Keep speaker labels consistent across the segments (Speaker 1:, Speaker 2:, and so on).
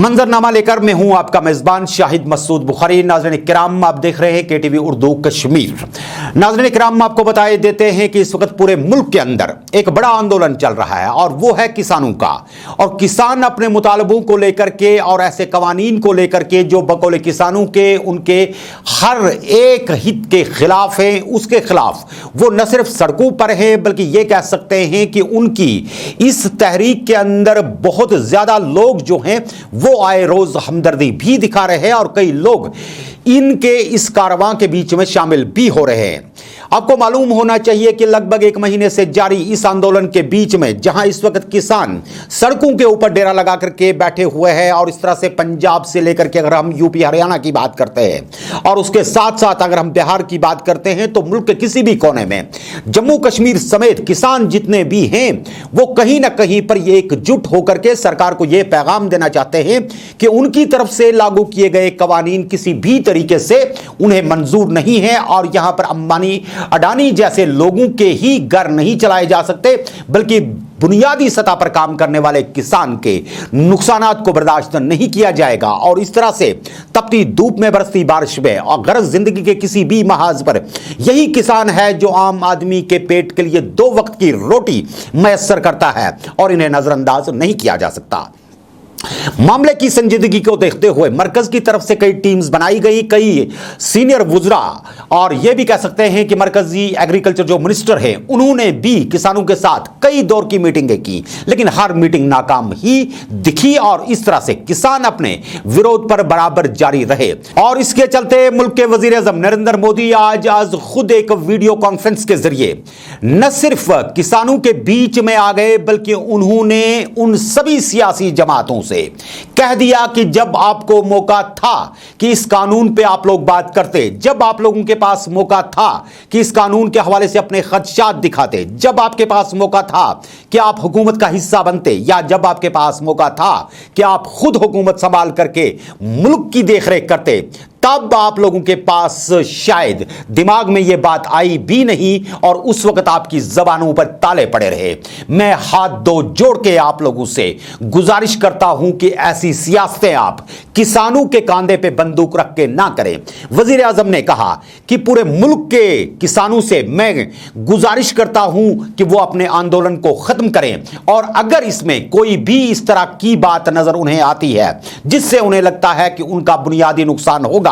Speaker 1: मंजरनामा लेकर मैं हूं आपका मेजबान शाहिद मसूद बुखारी। नाज़रीन किराम, आप देख रहे हैं केटीवी उर्दू कश्मीर। नाज़रीन किराम, आपको बताए देते हैं कि इस वक्त पूरे मुल्क के अंदर एक बड़ा आंदोलन चल रहा है और वो है किसानों का। और किसान अपने मुतालबों को लेकर के और ऐसे कवानीन को लेकर के जो बकौल किसानों के उनके हर एक हित के खिलाफ हैं, उसके खिलाफ वो न सिर्फ सड़कों पर है बल्कि ये कह सकते हैं कि उनकी इस तहरीक के अंदर बहुत ज्यादा लोग जो हैं वो आए रोज हमदर्दी भी दिखा रहे हैं और कई लोग इनके इस कारवां के बीच में शामिल भी हो रहे हैं। आपको मालूम होना चाहिए कि लगभग एक महीने से जारी इस आंदोलन के बीच में जहां इस वक्त किसान सड़कों के ऊपर डेरा लगा करके बैठे हुए हैं और इस तरह से पंजाब से लेकर के अगर हम यूपी हरियाणा की बात करते हैं और उसके साथ साथ अगर हम बिहार की बात करते हैं तो मुल्क के किसी भी कोने में जम्मू कश्मीर समेत किसान जितने भी हैं वो कहीं ना कहीं पर ये एकजुट होकर के सरकार को यह पैगाम देना चाहते हैं कि उनकी तरफ से लागू किए गए कवानीन किसी भी तरीके से उन्हें मंजूर नहीं है और यहां पर अंबानी अडानी जैसे लोगों के ही घर नहीं चलाए जा सकते बल्कि बुनियादी सतह पर काम करने वाले किसान के नुकसानात को बर्दाश्त नहीं किया जाएगा। और इस तरह से तपती धूप में बरसती बारिश में और गरज जिंदगी के किसी भी महाज पर यही किसान है जो आम आदमी के पेट के लिए 2 वक्त की रोटी मैसर करता है और इन्हें नजरअंदाज नहीं किया जा सकता। मामले की संजीदगी को देखते हुए मरकज की तरफ से कई टीम्स बनाई गई, कई सीनियर वुजरा और यह भी कह सकते हैं कि मरकजी एग्रीकल्चर जो मिनिस्टर हैं उन्होंने भी किसानों के साथ कई दौर की मीटिंगें की, लेकिन हर मीटिंग नाकाम ही दिखी और इस तरह से किसान अपने विरोध पर बराबर जारी रहे। और इसके चलते मुल्क के वजीर आजम नरेंद्र मोदी आज खुद एक वीडियो कॉन्फ्रेंस के जरिए न सिर्फ किसानों के बीच में आ गए बल्कि उन्होंने उन सभी सियासी जमातों से कह दिया कि जब आपको मौका था कि इस कानून पे आप लोग बात करते, जब आप लोगों के पास मौका था कि इस कानून के हवाले से अपने खदशात दिखाते, जब आपके पास मौका था कि आप हुकूमत का हिस्सा बनते या जब आपके पास मौका था कि आप खुद हुकूमत संभाल करके मुल्क की देखरेख करते, तब आप लोगों के पास शायद दिमाग में यह बात आई भी नहीं और उस वक्त आपकी जबानों पर ताले पड़े रहे। मैं हाथ दो जोड़ के आप लोगों से गुजारिश करता हूं कि ऐसी सियासतें आप किसानों के कांधे पे बंदूक रख के ना करें। वजीर आजम ने कहा कि पूरे मुल्क के किसानों से मैं गुजारिश करता हूं कि वो अपने आंदोलन को खत्म करें और अगर इसमें कोई भी इस तरह की बात नजर उन्हें आती है जिससे उन्हें लगता है कि उनका बुनियादी नुकसान होगा,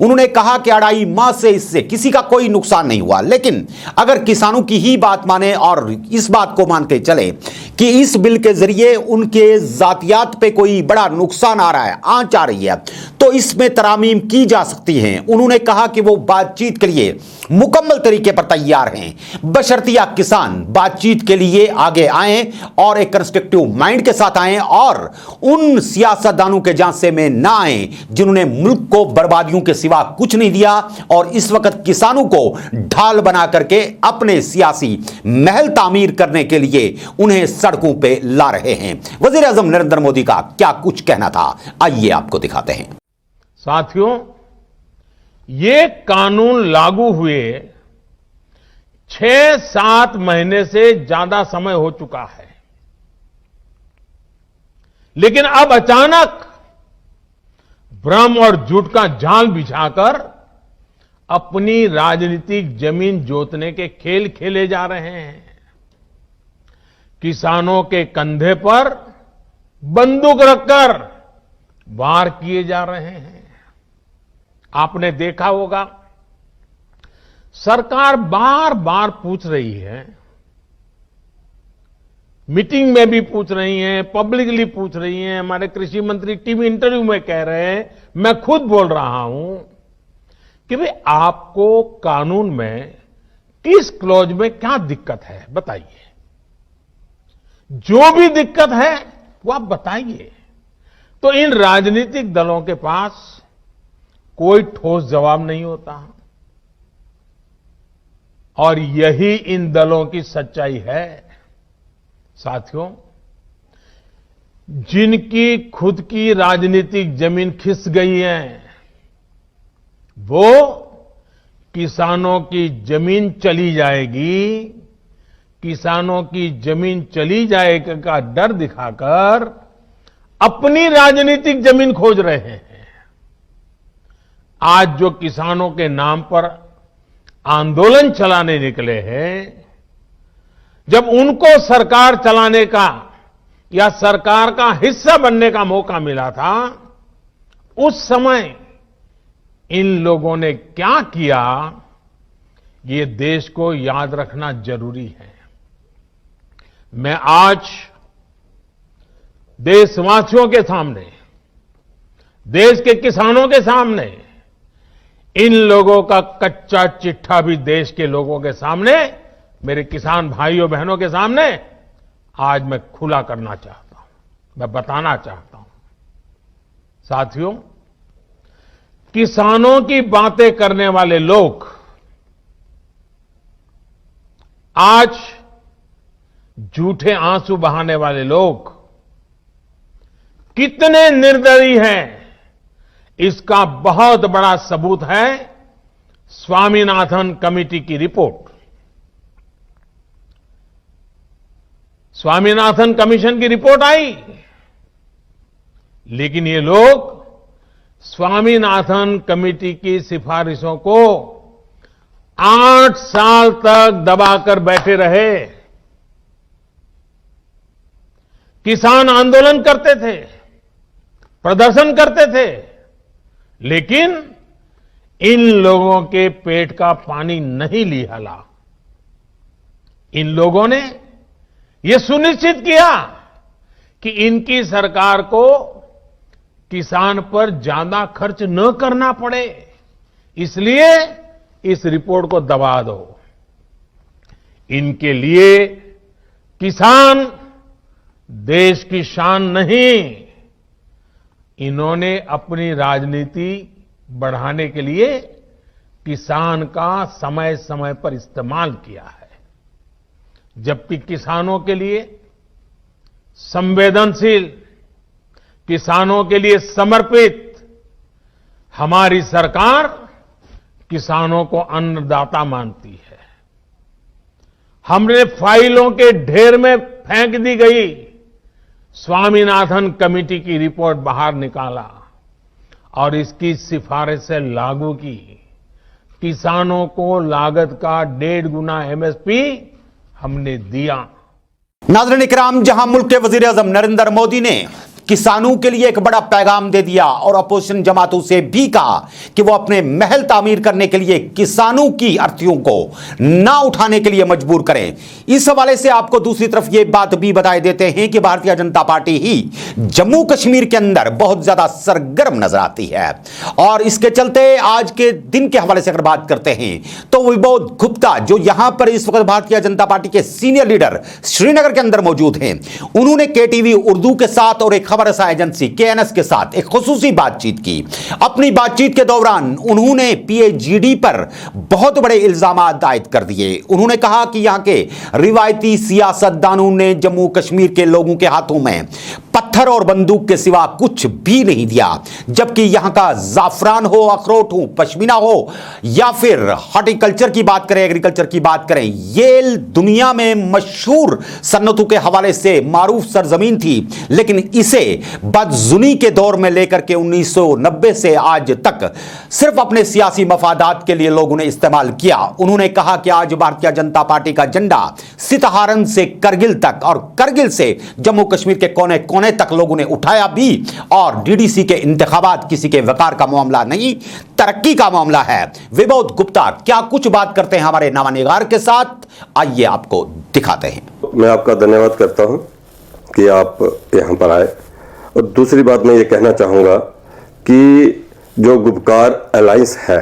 Speaker 1: उन्होंने कहा कि 2.5 माह से इससे किसी का कोई नुकसान नहीं हुआ, लेकिन अगर किसानों की ही बात माने और इस बात को मानते चले कि इस बिल के जरिए उनके जातियात पे कोई बड़ा नुकसान आ रहा है, आंच आ रही है, तो इसमें तरामीम की जा सकती हैं। उन्होंने कहा कि वो बातचीत के लिए मुकम्मल तरीके पर तैयार हैं, बशर्तिया किसान बातचीत के लिए आगे आएं और एक कंस्ट्रक्टिव माइंड के साथ आएं और उन सियासतदानों के झांसे में ना आएं जिन्होंने मुल्क को बर्बादियों के सिवा कुछ नहीं दिया और इस वक्त किसानों को ढाल बना करके अपने सियासी महल तामीर करने के लिए उन्हें सड़कों पे ला रहे हैं। वजीर आजम नरेंद्र मोदी का क्या कुछ कहना था, आइए आपको दिखाते हैं।
Speaker 2: साथियों, ये कानून लागू हुए 6-7 महीने से ज्यादा समय हो चुका है, लेकिन अब अचानक भ्रम और झूठ का जाल बिछाकर अपनी राजनीतिक जमीन जोतने के खेल खेले जा रहे हैं। किसानों के कंधे पर बंदूक रखकर वार किए जा रहे हैं। आपने देखा होगा, सरकार बार बार पूछ रही है, मीटिंग में भी पूछ रही हैं, पब्लिकली पूछ रही हैं, हमारे कृषि मंत्री टीवी इंटरव्यू में कह रहे हैं, मैं खुद बोल रहा हूं कि भाई आपको कानून में किस क्लॉज में क्या दिक्कत है बताइए। जो भी दिक्कत है वो आप बताइए। तो इन राजनीतिक दलों के पास कोई ठोस जवाब नहीं होता और यही इन दलों की सच्चाई है। साथियों, जिनकी खुद की राजनीतिक जमीन खिस गई है वो किसानों की जमीन चली जाएगी, किसानों की जमीन चली जाएगी का डर दिखाकर अपनी राजनीतिक जमीन खोज रहे हैं। आज जो किसानों के नाम पर आंदोलन चलाने निकले हैं, जब उनको सरकार चलाने का या सरकार का हिस्सा बनने का मौका मिला था, उस समय इन लोगों ने क्या किया, ये देश को याद रखना जरूरी है। मैं आज देशवासियों के सामने, देश के किसानों के सामने, इन लोगों का कच्चा चिट्ठा भी देश के लोगों के सामने, मेरे किसान भाइयों बहनों के सामने आज मैं खुला करना चाहता हूं, मैं बताना चाहता हूं। साथियों, किसानों की बातें करने वाले लोग आज झूठे आंसू बहाने वाले लोग कितने निर्दयी हैं, इसका बहुत बड़ा सबूत है स्वामीनाथन कमेटी की रिपोर्ट। स्वामीनाथन कमीशन की रिपोर्ट आई, लेकिन ये लोग स्वामीनाथन कमेटी की सिफारिशों को 8 साल तक दबाकर बैठे रहे। किसान आंदोलन करते थे, प्रदर्शन करते थे, लेकिन इन लोगों के पेट का पानी नहीं लिहाला। इन लोगों ने यह सुनिश्चित किया कि इनकी सरकार को किसान पर ज्यादा खर्च न करना पड़े, इसलिए इस रिपोर्ट को दबा दो। इनके लिए किसान देश की शान नहीं, इन्होंने अपनी राजनीति बढ़ाने के लिए किसान का समय समय पर इस्तेमाल किया है, जबकि किसानों के लिए संवेदनशील, किसानों के लिए समर्पित हमारी सरकार किसानों को अन्नदाता मानती है। हमने फाइलों के ढेर में फेंक दी गई स्वामीनाथन कमेटी की रिपोर्ट बाहर निकाला और इसकी सिफारिशें लागू की। किसानों को लागत का 1.5 गुना एमएसपी हमने दिया।
Speaker 1: नाज़रीन इकराम, जहां मुल्क के वजीर आजम नरेंद्र मोदी ने किसानों के लिए एक बड़ा पैगाम दे दिया और अपोजिशन जमातों से भी कहा कि वो अपने महल तामीर करने के लिए किसानों की अर्थियों को ना उठाने के लिए मजबूर करें, इस हवाले से आपको दूसरी तरफ ये बात भी बताए देते हैं कि भारतीय जनता पार्टी ही जम्मू कश्मीर के अंदर बहुत ज्यादा सरगर्म नजर आती है। और इसके चलते आज के दिन के हवाले से अगर बात करते हैं तो विबोध गुप्ता, जो यहां पर इस वक्त भारतीय जनता पार्टी के सीनियर लीडर श्रीनगर के अंदर मौजूद हैं, उन्होंने केटीवी उर्दू के साथ और एक खबर एजेंसी केएनएस के साथ एक खुसूसी बातचीत की। अपनी बातचीत के दौरान उन्होंने पीएचईडी पर बहुत बड़े इल्जाम आयद कर दिए। उन्होंने कहा कि यहां के रिवायती सियासतदानों ने जम्मू कश्मीर के लोगों के हाथों में पत्थर और बंदूक के सिवा कुछ भी नहीं दिया, जबकि यहां का जाफरान हो, अखरोट हो, पश्मीना हो या फिर हॉर्टिकल्चर की बात करें, एग्रीकल्चर की बात करें, ये दुनिया में मशहूर सन्नतों के हवाले से मारूफ सरजमीन थी, लेकिन इसे बदजुनी के दौर में लेकर के 1990 से आज तक सिर्फ अपने सियासी मफादात के लिए लोगों ने इस्तेमाल किया। उन्होंने कहा कि आज भारतीय जनता पार्टी का झंडा सिताहारन से करगिल तक और करगिल से जम्मू कश्मीर के कोने कोने तक लोगों ने उठाया भी, और डीडीसी के इंतखाबात किसी के वकार का मामला नहीं, तरक्की का मामला है। विबोध गुप्ता क्या कुछ बात करते हैं हमारे नवानिगार के साथ, आइए आपको दिखाते हैं।
Speaker 3: मैं आपका धन्यवाद करता हूं कि आप यहां पर आए। और दूसरी बात मैं ये कहना चाहूँगा कि जो गुपकार अलायंस है,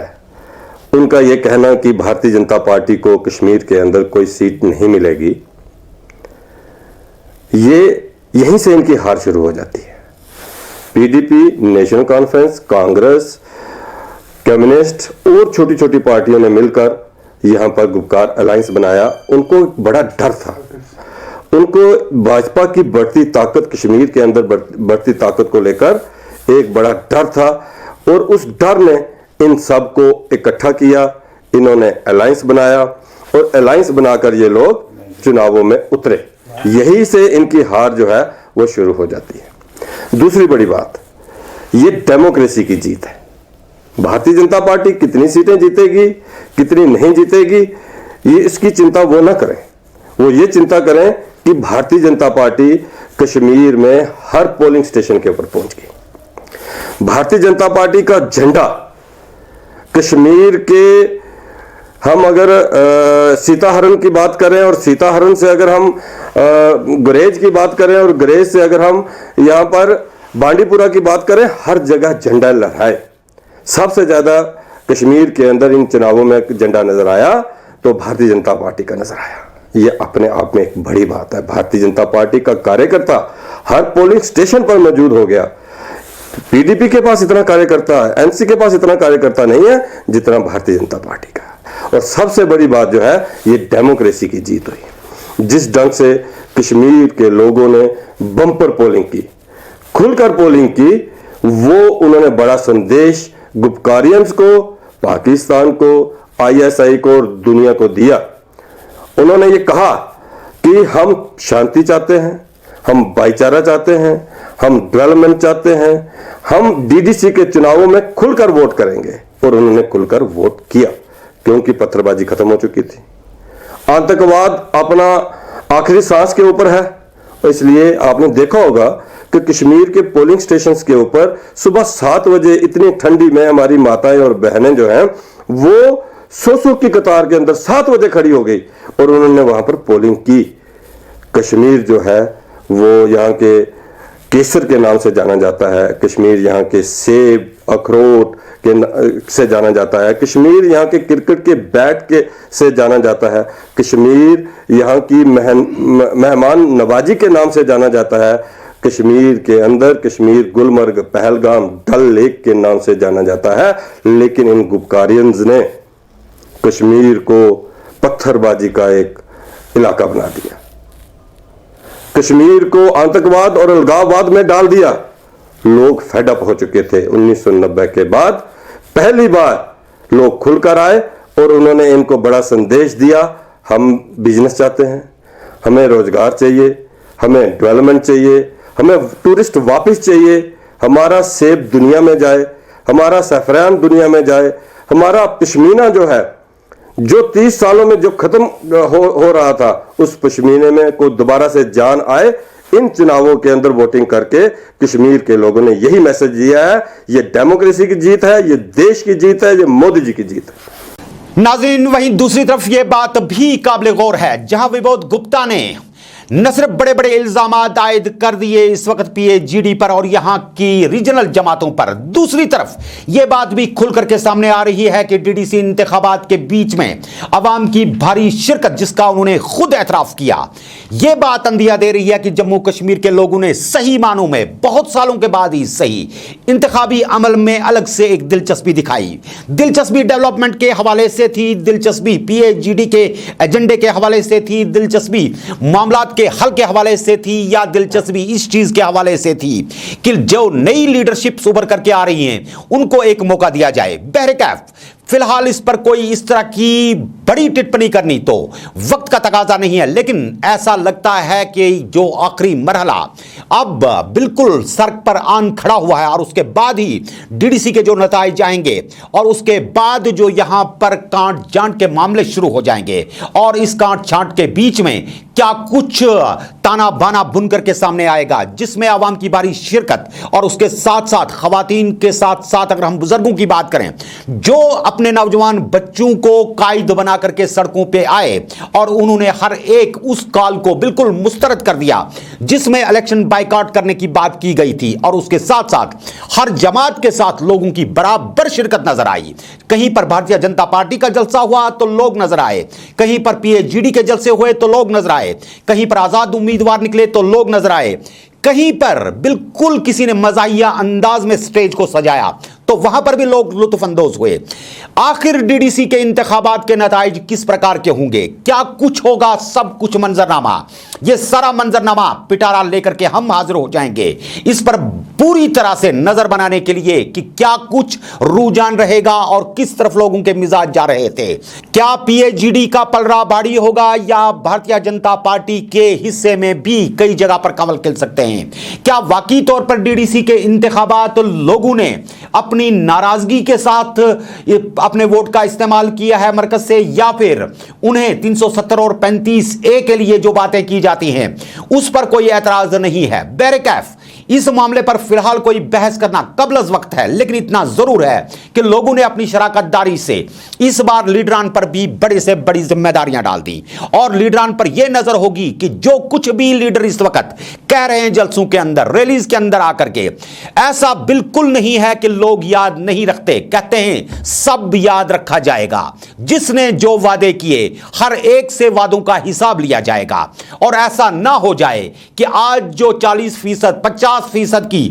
Speaker 3: उनका ये कहना कि भारतीय जनता पार्टी को कश्मीर के अंदर कोई सीट नहीं मिलेगी, ये यहीं से इनकी हार शुरू हो जाती है। PDP, national conference, Congress, communist और छोटी छोटी पार्टियों ने मिलकर यहां पर गुपकार अलायंस बनाया। उनको बड़ा डर था, उनको भाजपा की बढ़ती ताकत, कश्मीर के अंदर बढ़ती ताकत को लेकर एक बड़ा डर था, और उस डर ने इन सब को इकट्ठा किया। इन्होंने अलायंस बनाया और अलायंस बनाकर ये लोग चुनावों में उतरे। यही से इनकी हार जो है वो शुरू हो जाती है। दूसरी बड़ी बात, ये डेमोक्रेसी की जीत है। भारतीय जनता पार्टी कितनी सीटें जीतेगी, कितनी नहीं जीतेगी, ये इसकी चिंता वो ना करें। वो ये चिंता करें कि भारतीय जनता पार्टी कश्मीर में हर पोलिंग स्टेशन के ऊपर पहुंच गई। भारतीय जनता पार्टी का झंडा कश्मीर के, हम अगर सीताहरण की बात करें और सीताहरण से अगर हम गुरेज की बात करें और गुरेज से अगर हम यहां पर बांडीपुरा की बात करें, हर जगह झंडा लहराए। सबसे ज्यादा कश्मीर के अंदर इन चुनावों में झंडा नजर आया तो भारतीय जनता पार्टी का नजर आया। ये अपने आप में एक बड़ी बात है। भारतीय जनता पार्टी का कार्यकर्ता हर पोलिंग स्टेशन पर मौजूद हो गया। पीडीपी के पास इतना कार्यकर्ता है, एनसी के पास इतना कार्यकर्ता नहीं है जितना भारतीय जनता पार्टी का है। और सबसे बड़ी बात जो है, ये डेमोक्रेसी की जीत हुई। जिस ढंग से कश्मीर के लोगों ने बम्पर पोलिंग की, खुलकर पोलिंग की, वो उन्होंने बड़ा संदेश गुपकारियंस को, पाकिस्तान को, आईएसआई को और दुनिया को दिया। उन्होंने ये कहा कि हम शांति चाहते हैं, हम भाईचारा चाहते हैं, हम डेवलपमेंट चाहते हैं, हम डीडीसी के चुनावों में खुलकर वोट करेंगे। और उन्होंने खुलकर वोट किया क्योंकि पत्थरबाजी खत्म हो चुकी थी। आतंकवाद अपना आखिरी सांस के ऊपर है। इसलिए आपने देखा होगा कि कश्मीर के पोलिंग स्टेशंस के ऊपर सुबह 7 बजे इतनी ठंडी में हमारी माताएं और बहनें जो हैं वो 100 की कतार के अंदर 7 बजे खड़ी हो गई और उन्होंने वहां पर पोलिंग की। कश्मीर जो है वो यहाँ के केसर के नाम से जाना जाता है, कश्मीर यहाँ के सेब अखरोट के से जाना जाता है, कश्मीर यहाँ के क्रिकेट के बैट के से जाना जाता है, कश्मीर यहाँ की मेहमान नवाजी के नाम से जाना जाता है, कश्मीर के अंदर कश्मीर गुलमर्ग, पहलगाम, डल लेक के नाम से जाना जाता है। लेकिन इन गुपकारियंस ने कश्मीर को पत्थरबाजी का एक इलाका बना दिया, कश्मीर को आतंकवाद और अलगाववाद में डाल दिया। लोग फेड अप हो चुके थे। 1990 के बाद पहली बार लोग खुलकर आए और उन्होंने इनको बड़ा संदेश दिया, हम बिजनेस चाहते हैं, हमें रोजगार चाहिए, हमें डेवलपमेंट चाहिए, हमें टूरिस्ट वापस चाहिए, हमारा सेब दुनिया में जाए, हमारा सैफरान दुनिया में जाए, हमारा पश्मीना जो है, जो 30 सालों में जो खत्म हो रहा था, उस पश्मीने में को दोबारा से जान आए। इन चुनावों के अंदर वोटिंग करके कश्मीर के लोगों ने यही मैसेज दिया है। ये डेमोक्रेसी की जीत है, ये देश की जीत है, ये मोदी जी की जीत है।
Speaker 1: नाज़रीन, वहीं दूसरी तरफ ये बात भी काबिल गौर है, जहां विबोध गुप्ता ने न सिर्फ बड़े बड़े इल्जाम आयद कर दिए इस वक्त पीएचजीडी पर और यहां की रीजनल जमातों पर, दूसरी तरफ यह बात भी खुलकर के सामने आ रही है कि डीडीसी इंतखाबात के बीच में अवाम की भारी शिरकत, जिसका उन्होंने खुद एतराफ किया, यह बात अंदिया दे रही है कि जम्मू कश्मीर के लोगों ने सही मानों में बहुत सालों के बाद ही सही इंतखाबी अमल में अलग से एक दिलचस्पी दिखाई। दिलचस्पी डेवलपमेंट के हवाले से थी, दिलचस्पी पीएचजीडी के एजेंडे के हवाले से थी, दिलचस्पी मामला के हल के हवाले से थी, या दिलचस्पी इस चीज के हवाले से थी कि जो नई लीडरशिप उभर करके आ रही हैं उनको एक मौका दिया जाए। बहरकैफ फिलहाल इस पर कोई इस तरह की बड़ी टिप्पणी करनी तो वक्त का तकाजा नहीं है, लेकिन ऐसा लगता है कि जो आखिरी मरहला अब बिल्कुल सड़क पर आन खड़ा हुआ है और उसके बाद ही डीडीसी के जो नताइज आएंगे और उसके बाद जो यहां पर कांट जांट के मामले शुरू हो जाएंगे और इस कांट छांट के बीच में क्या कुछ ताना बाना बुन करके सामने आएगा, जिसमें आवाम की भारी शिरकत और उसके साथ साथ खवातीन के साथ साथ अगर हम बुजुर्गों की बात करें जो अपने नौजवान बच्चों को कायद बना करके सड़कों पे आए और उन्होंने हर एक उस कॉल को बिल्कुल मुस्तरद कर दिया जिसमें इलेक्शन बायकॉट करने की बात की गई थी, और उसके साथ साथ हर जमात के साथ लोगों की बराबर शिरकत नजर आई। कहीं पर भारतीय जनता पार्टी का जलसा हुआ तो लोग नजर आए, कहीं पर पीएचजीडी के जलसे हुए तो लोग नजर आए, कहीं पर आजाद उम्मीदवार निकले तो लोग नजर आए, कहीं पर बिल्कुल किसी ने मजाहिया अंदाज में स्टेज को सजाया तो वहां पर भी लोग लुत्फअंदोज हुए। आखिर डीडीसी के इंतखाबात के नताइज किस प्रकार के होंगे, क्या कुछ होगा, सब कुछ मंजरनामा, यह सारा मंजरनामा पिटारा लेकर के हम हाजिर हो जाएंगे इस पर पूरी तरह से नजर बनाने के लिए कि क्या कुछ रुझान रहेगा और किस तरफ लोगों के मिजाज जा रहे थे। क्या पीएचईडी का पलड़ा भारी होगा या भारतीय जनता पार्टी के हिस्से में भी कई जगह पर कमल खिल सकते हैं। क्या वाकई तौर पर डीडीसी के इंतखाबात लोगों ने अपनी नाराजगी के साथ अपने वोट का इस्तेमाल किया है मरकज से, या फिर उन्हें 370 और 35A के लिए जो बातें की जाती हैं उस पर कोई ऐतराज नहीं है। बहरकैफ इस मामले पर फिलहाल कोई बहस करना कबलज वक्त है, लेकिन इतना जरूर है कि लोगों ने अपनी शराकतदारी से इस बार लीडरान पर भी बड़ी से बड़ी जिम्मेदारियां डाल दी और लीडरान पर यह नजर होगी कि जो कुछ भी लीडर इस वक्त कह रहे हैं जलसों के अंदर, रैलीज के अंदर आकर के, ऐसा बिल्कुल नहीं है कि लोग याद नहीं रखते। कहते हैं सब याद रखा जाएगा, जिसने जो वादे किए हर एक से वादों का हिसाब लिया जाएगा और ऐसा ना हो जाए कि आज जो 40%, 50% की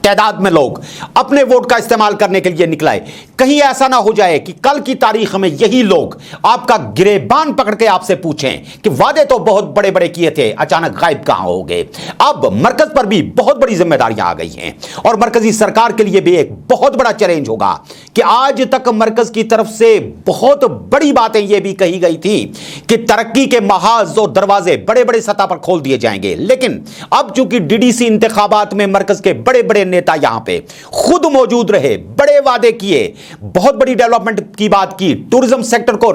Speaker 1: तादाद में लोग अपने वोट का इस्तेमाल करने के लिए निकलाए, कहीं ऐसा ना हो जाए कि कल की तारीख में यही लोग आपका गिरेबान पकड़ के आपसे पूछें कि वादे तो बहुत बड़े बड़े किए थे, अचानक गायब कहां हो गए। अब मरकज पर भी बहुत बड़ी जिम्मेदारियां आ गई हैं और मरकजी सरकार के लिए भी एक बहुत बड़ा चैलेंज होगा कि आज तक मरकज की तरफ से बहुत बड़ी बातें यह भी कही गई थी कि तरक्की के महाज और दरवाजे बड़े बड़े सतह पर खोल दिए जाएंगे, लेकिन अब चूंकि डीडीसी इंतखाबात में मरकज के बड़े बड़े नेता यहां पे खुद मौजूद रहे, बड़े वादे किए, बहुत बड़ी डेवलपमेंट की बात की, टूरिज्म सेक्टर को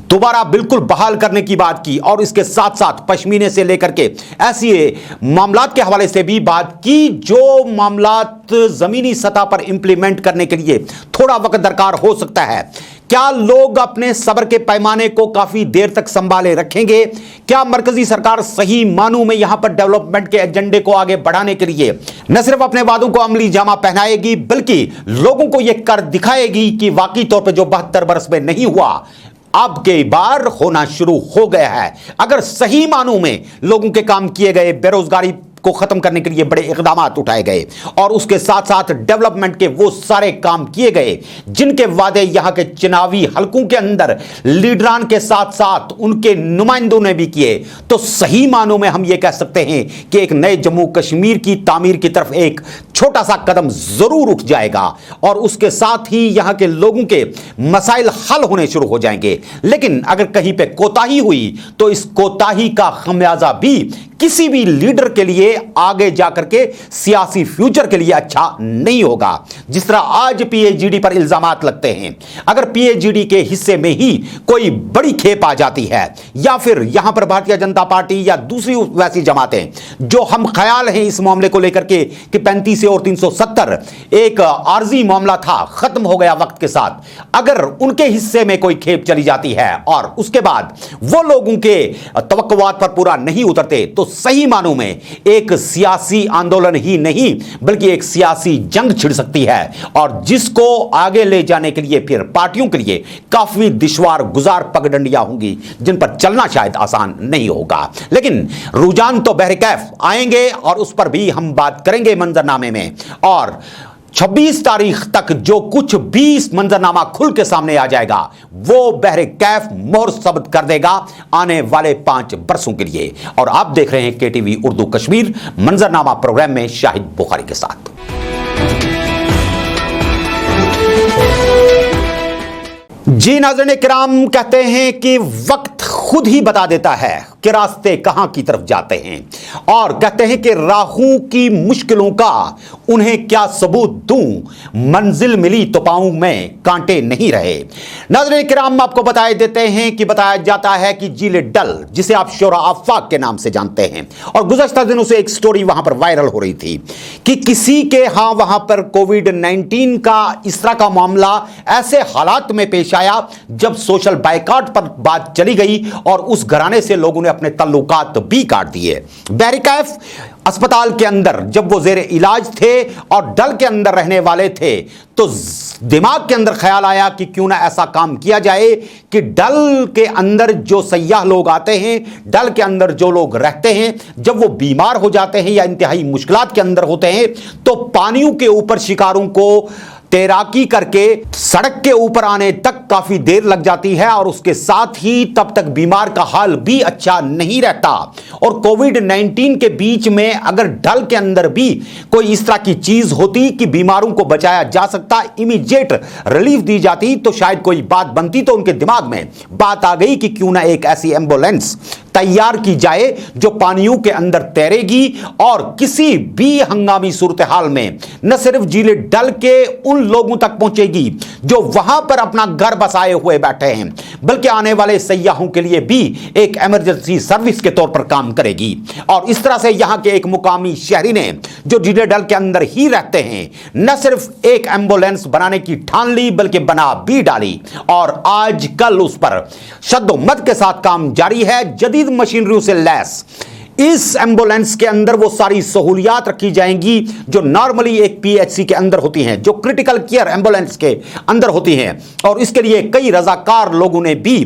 Speaker 1: दोबारा बिल्कुल बहाल करने की बात की और इसके साथ साथ पश्मीने से लेकर के ऐसी मामलात के हवाले से भी बात की जो मामलात जमीनी सतह पर इंप्लीमेंट करने के लिए थोड़ा वक्त दरकार हो सकता है। क्या लोग अपने सब्र के पैमाने को काफी देर तक संभाले रखेंगे? क्या मरकजी सरकार सही मानों में यहां पर डेवलपमेंट के एजेंडे को आगे बढ़ाने के लिए न सिर्फ अपने वादों को अमली जामा पहनाएगी बल्कि लोगों को यह कर दिखाएगी कि वाकई तौर पर जो 72 बरस में नहीं हुआ अब के बार होना शुरू हो गया है। अगर सही मानों में लोगों के काम किए गए, बेरोजगारी को खत्म करने के लिए बड़े इकदाम उठाए गए और उसके साथ साथ डेवलपमेंट के वो सारे काम किए गए जिनके वादे यहां के चुनावी हलकों के अंदर लीडरान के साथ साथ उनके नुमाइंदों ने भी किए, तो सही मानों में हम ये कह सकते हैं कि एक नए जम्मू कश्मीर की तामीर की तरफ एक छोटा सा कदम जरूर उठ जाएगा और उसके साथ ही यहां के लोगों के मसाइल हल होने शुरू हो जाएंगे। लेकिन अगर कहीं पे कोताही हुई तो इस कोताही का खमियाजा भी किसी भी लीडर के लिए आगे जाकर के सियासी फ्यूचर के लिए अच्छा नहीं होगा। जिस तरह आज पीएचईडी पर इल्जामात लगते हैं, अगर पीएचईडी के हिस्से में ही कोई बड़ी खेप आ जाती है या फिर यहां पर भारतीय जनता पार्टी या दूसरी वैसी जमातें जो हम ख्याल हैं इस मामले को लेकर के कि 35 और 370 एक आर्जी मामला था, खत्म हो गया वक्त के साथ, अगर उनके हिस्से में कोई खेप चली जाती है और उसके बाद वो लोगों के तवक्कुआत पर पूरा नहीं उतरते तो सही मानों में एक सियासी आंदोलन ही नहीं बल्कि एक सियासी जंग छिड़ सकती है और जिसको आगे ले जाने के लिए फिर पार्टियों के लिए काफी दुश्वार गुजार पगडंडियां होंगी जिन पर चलना शायद आसान नहीं होगा। लेकिन रुझान तो बहरकैफ आएंगे और उस पर भी हम बात करेंगे मंजरनामे में और 26 तारीख तक जो कुछ भी मंजरनामा खुल के सामने आ जाएगा वो बहरकैफ मोहर साबित कर देगा आने वाले 5 बरसों के लिए। और आप देख रहे हैं केटीवी उर्दू कश्मीर मंजरनामा प्रोग्राम में शाहिद बुखारी के साथ। जी नाज़रीन किराम, कहते हैं कि वक्त खुद ही बता देता है कि रास्ते कहां की तरफ जाते हैं और कहते हैं कि राहों की मुश्किलों का उन्हें क्या सबूत दूं, मंजिल मिली तो पाऊं में कांटे नहीं रहे। नाज़रीन किराम, आपको बताए देते हैं कि बताया जाता है कि झील डल जिसे आप शोरा आफाक के नाम से जानते हैं और गुज़श्ता दिनों से एक स्टोरी वहां पर वायरल हो रही थी कि किसी के वहां पर कोविड-19 का इस तरह का मामला ऐसे हालात में पेश आया जब सोशल बायकॉट पर बात चली गई और उस घराने से लोगों ने अपने ताल्लुकात भी काट दिए। बहरकैफ अस्पताल के अंदर जब वो जेर इलाज थे और डल के अंदर रहने वाले थे तो दिमाग के अंदर ख्याल आया कि क्यों ना ऐसा काम किया जाए कि डल के अंदर जो सयाह लोग आते हैं, डल के अंदर जो लोग रहते हैं, जब वो बीमार हो जाते हैं या इंतहाई मुश्किलात के अंदर होते हैं तो पानियों के ऊपर शिकारों को तैराकी करके सड़क के ऊपर आने तक काफी देर लग जाती है और उसके साथ ही तब तक बीमार का हाल भी अच्छा नहीं रहता। और कोविड-19 के बीच में अगर ढल के अंदर भी कोई इस तरह की चीज होती कि बीमारों को बचाया जा सकता, इमीडिएट रिलीफ दी जाती, तो शायद कोई बात बनती। तो उनके दिमाग में बात आ गई कि क्यों ना एक ऐसी एम्बुलेंस तैयार की जाए जो पानियों के अंदर तैरेगी और किसी भी हंगामी सूरत हाल में न सिर्फ जिले डल के उन लोगों तक पहुंचेगी जो वहां पर अपना घर बसाए हुए बैठे हैं, बल्कि आने वाले सयाहों के लिए भी एक इमरजेंसी सर्विस के तौर पर काम करेगी। और इस तरह से यहां के एक मुकामी शहरी ने जो जिले डल के अंदर ही रहते हैं, न सिर्फ एक एम्बुलेंस बनाने की ठान ली बल्कि बना भी डाली और आजकल उस पर शद्दोमत के साथ काम जारी है। जदीद मशीनरी से लैस इस एम्बुलेंस के अंदर वो सारी सहूलियात रखी जाएंगी जो नॉर्मली एक पीएचसी के अंदर होती हैं, जो क्रिटिकल केयर एम्बुलेंस के अंदर होती हैं। और इसके लिए कई रजाकार लोगों ने भी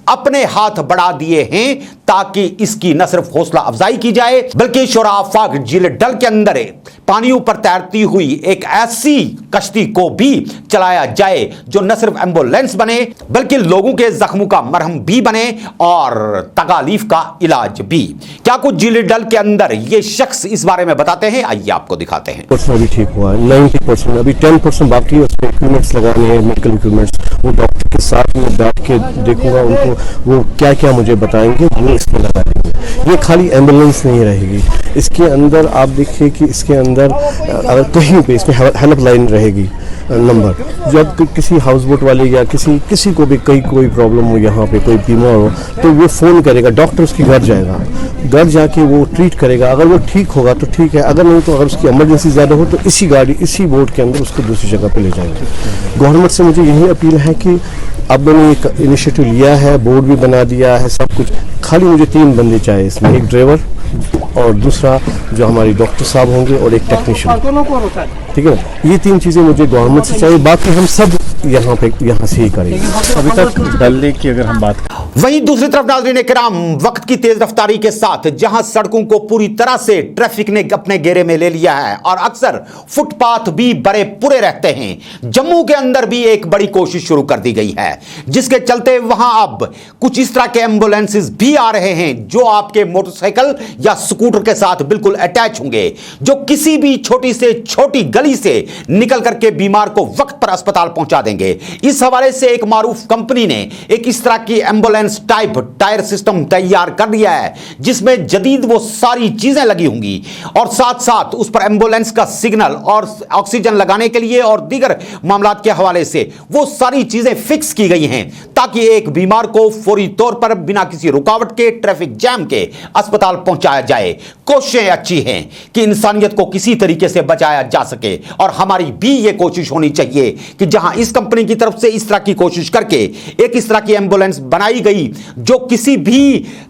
Speaker 1: अपने हाथ बढ़ा दिए हैं ताकि इसकी न सिर्फ हौसला अफजाई की जाए बल्कि शोराफाक जिले डल के अंदर पानियों पर तैरती हुई एक ऐसी कश्ती को भी चलाया जाए जो न सिर्फ एम्बुलेंस बने बल्कि लोगों के जख्मों का मरहम भी बने और तकालीफ का इलाज भी। क्या कुछ जिले डल के अंदर ये शख्स इस बारे में बताते हैं, आइए आपको दिखाते हैं।
Speaker 4: अभी ठीक हुआ 90%, अभी 10% बाकी है, उसमें इक्विपमेंट्स लगाने हैं, मेडिकल इक्विपमेंट्स। वो डॉक्टर के साथ में बैठ के देखूंगा उनको, वो क्या क्या मुझे बताएंगे वो इसमें लगा देंगे। ये खाली एम्बुलेंस नहीं रहेगी, इसके अंदर आप देखिए कि इसके अंदर अगर कहीं पे इसमें हेल्पलाइन रहेगी नंबर। जब किसी हाउस बोट वाले या किसी को भी कोई प्रॉब्लम हो, यहाँ पे कोई बीमार हो, तो वो फ़ोन करेगा, डॉक्टर उसके घर जाएगा, घर जाके वो ट्रीट करेगा। अगर वो ठीक होगा तो ठीक है, अगर नहीं तो अगर उसकी इमरजेंसी ज़्यादा हो तो इसी बोट के अंदर उसको दूसरी जगह पे ले जाएंगे। गवर्नमेंट से मुझे यही अपील है कि अब मैंने एक इनिशिएटिव लिया है, बोर्ड भी बना दिया है, सब कुछ, खाली मुझे 3 बंदे चाहिए इसमें, एक ड्राइवर और दूसरा जो हमारी डॉक्टर साहब होंगे और एक टेक्नीशियन, ठीक है ना। ये 3 चीज़ें मुझे गवर्नमेंट से चाहिए, बाकी हम सब यहाँ से ही करेंगे। अभी तक डल लेक की अगर हम बात,
Speaker 1: वहीं दूसरी तरफ नाज़रीन किराम, वक्त की तेज रफ्तारी के साथ जहां सड़कों को पूरी तरह से ट्रैफिक ने अपने घेरे में ले लिया है और अक्सर फुटपाथ भी बड़े पूरे रहते हैं, जम्मू के अंदर भी एक बड़ी कोशिश शुरू कर दी गई है जिसके चलते वहां अब कुछ इस तरह के एम्बुलेंसेस भी आ रहे हैं जो आपके मोटरसाइकिल या स्कूटर के साथ बिल्कुल अटैच होंगे, जो किसी भी छोटी से छोटी गली से निकल करके बीमार को वक्त पर अस्पताल पहुंचा देंगे। इस हवाले से एक मारूफ कंपनी ने एक इस तरह की एम्बुलेंस टाइप टायर सिस्टम तैयार कर दिया है जिसमें जदीद वो सारी चीजें लगी होंगी और साथ साथ उस पर एम्बुलेंस का सिग्नल और ऑक्सीजन लगाने के लिए और दीगर मामलात के हवाले से वो सारी चीजें फिक्स की गई हैं ताकि एक बीमार को फौरी तौर पर बिना किसी रुकावट के, ट्रैफिक जैम के अस्पताल पहुंचाया जाए। कोशिशें अच्छी हैं कि इंसानियत को किसी तरीके से बचाया जा सके और हमारी भी ये कोशिश होनी चाहिए कि जहां इस कंपनी की तरफ से इस तरह की कोशिश करके एक इस तरह की एम्बुलेंस बनाई गई जो किसी भी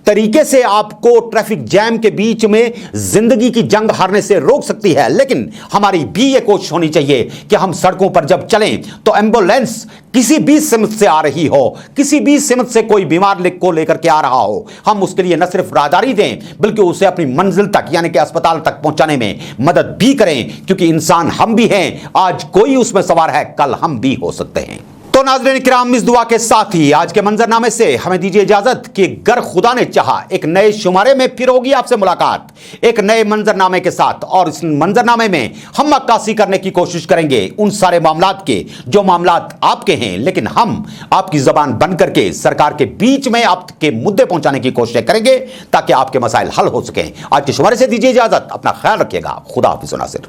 Speaker 1: तरीके से आपको ट्रैफिक जैम के बीच में जिंदगी की जंग हारने से रोक सकती है, लेकिन हमारी भी यह कोशिश होनी चाहिए कि हम सड़कों पर जब चलें तो एम्बुलेंस किसी भी सिमत से आ रही हो, किसी भी सिमत से कोई बीमार को लेकर के आ रहा हो, हम उसके लिए न सिर्फ राहदारी दें बल्कि उसे अपनी मंजिल तक यानी कि अस्पताल तक पहुंचाने में मदद भी करें, क्योंकि इंसान हम भी हैं, आज कोई उसमें सवार है, कल हम भी हो सकते हैं। तो नाज़रीन किराम, इस दुआ के साथ ही आज के मंजरनामे से हमें दीजिए इजाजत कि गर खुदा ने चाहा एक नए शुमारे में फिर होगी आपसे मुलाकात एक नए मंजरनामे के साथ, और इस मंजरनामे में हम अक्कासी करने की कोशिश करेंगे उन सारे मामलात के जो मामलात आपके हैं, लेकिन हम आपकी जबान बन करके सरकार के बीच में आपके मुद्दे पहुंचाने की कोशिश करेंगे ताकि आपके मसाइल हल हो सकें। आज के शुमारे से दीजिए इजाजत, अपना ख्याल रखिएगा, खुदा हाफिज़ नासिर।